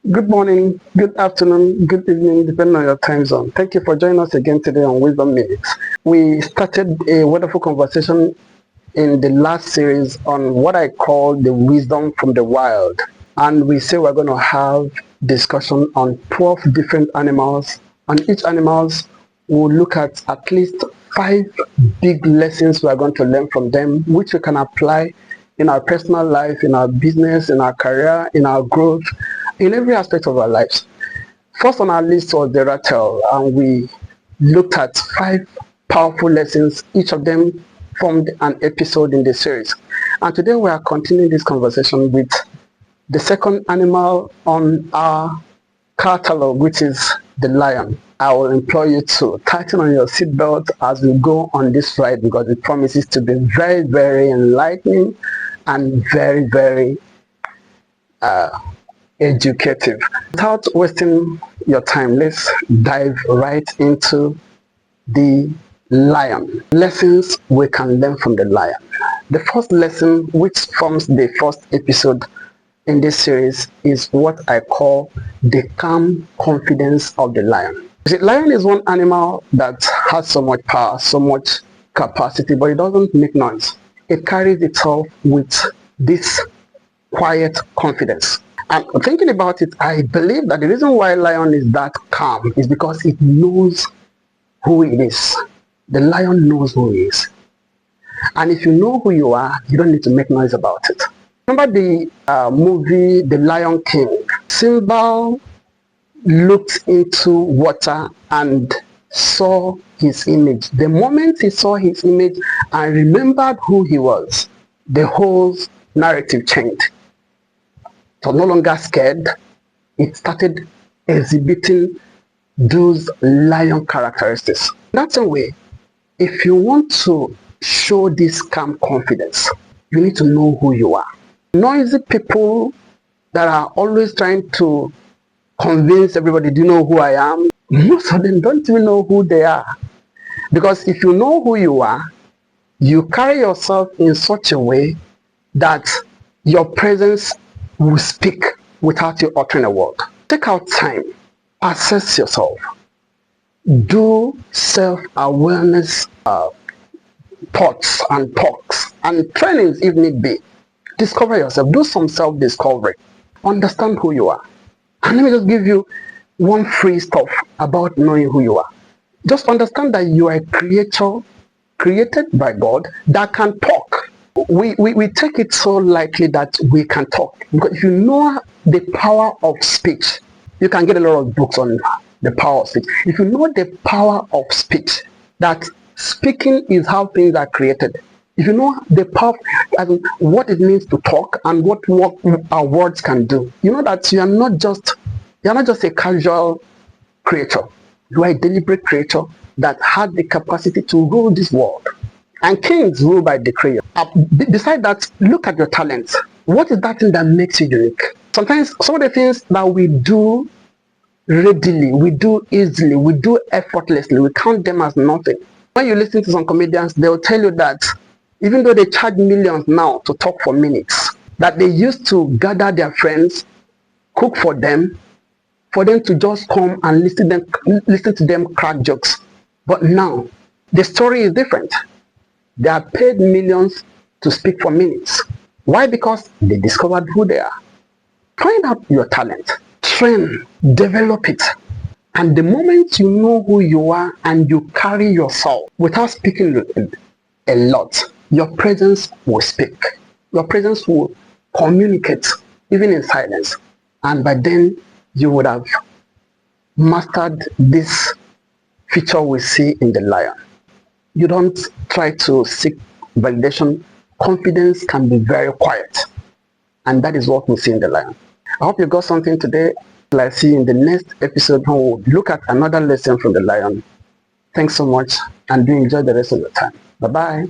Good morning, good afternoon, good evening, depending on your time zone. Thank you for joining us again today on Wisdom Minutes. We started a wonderful conversation in the last series on what I call the wisdom from the wild. And we say we're going to have discussion on 12 different animals. On each animals, we'll look at least 5 big lessons we are going to learn from them, which we can apply in our personal life, in our business, in our career, in our growth, in every aspect of our lives. First on our list was the rattle, and we looked at 5 powerful lessons. Each of them formed an episode in the series. And today we are continuing this conversation with the second animal on our catalog, which is the lion. I will implore you to tighten on your seatbelt as we go on this ride, because it promises to be very, very enlightening and very, very educative. Without wasting your time, let's dive right into the lion. Lessons we can learn from the lion. The first lesson, which forms the first episode in this series, is what I call the calm confidence of the lion. The lion is one animal that has so much power, so much capacity, but it doesn't make noise. It carries itself with this quiet confidence. And thinking about it, I believe that the reason why lion is that calm is because it knows who it is. The lion knows who he is. And if you know who you are, you don't need to make noise about it. Remember the movie The Lion King? Simba looked into water and saw his image. The moment he saw his image and remembered who he was, the whole narrative changed. It was no longer scared. It started exhibiting those lion characteristics. That's a way. If you want to show this calm confidence, you need to know who you are. Noisy people that are always trying to convince everybody, do you know who I am? Most of them don't even know who they are. Because if you know who you are, you carry yourself in such a way that your presence will speak without you uttering a word. Take out time, assess yourself, do self-awareness thoughts and talks and trainings if need be. Discover yourself, do some self-discovery, understand who you are. And let me just give you one free stuff about knowing who you are. Just understand that you are a creature created by God that can talk. We take it so lightly that we can talk. Because if you know the power of speech, you can get a lot of books on the power of speech. If you know the power of speech, that speaking is how things are created. If you know the power, what it means to talk and what our words can do, you know that you're not just a casual creature. You are a deliberate creature that had the capacity to rule this world. And kings rule by decree. Besides that, look at your talents. What is that thing that makes you unique? Sometimes some of the things that we do readily, we do easily, we do effortlessly, we count them as nothing. When you listen to some comedians, they'll tell you that even though they charge millions now to talk for minutes, that they used to gather their friends, cook for them to just come and listen to them crack jokes. But now, the story is different. They are paid millions to speak for minutes. Why? Because they discovered who they are. Find out your talent, train, develop it. And the moment you know who you are and you carry yourself without speaking a lot, your presence will speak. Your presence will communicate, even in silence. And by then, you would have mastered this feature we see in the lion. You don't try to seek validation. Confidence can be very quiet. And that is what we see in the lion. I hope you got something today. I'll see you in the next episode when we'll look at another lesson from the lion. Thanks so much, and do enjoy the rest of your time. Bye-bye.